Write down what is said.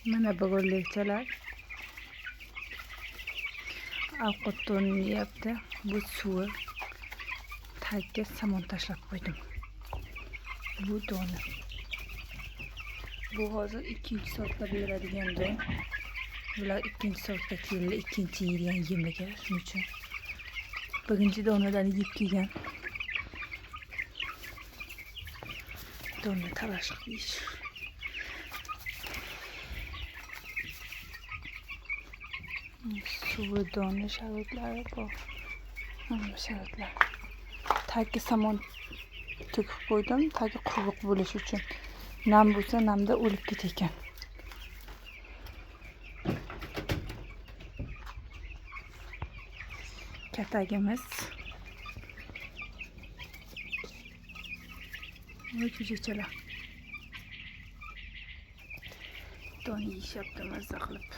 Mana bo'g'irlikchalar ovqat donini yeyapti. Bu suvi. Tagiga somon tashlab qo'ydim. Bu doni. Bu hozir 2-soatda beradigan don. Bular 2-soatda keldi, 2-yeydigan yemiga. Shuning uchun birinchi donadan yeb kelgan. Donni talash qilish. Suvi doni sharatlari bor. Hamma sharatlar. Tagiga somon to'kib qo'ydim, tagi quruq bo'lish uchun. Nam bo'lsa, namda o'lib ketar. Katagimiz. Voy chuchachalar. Doni yeyishyapti maza qilib.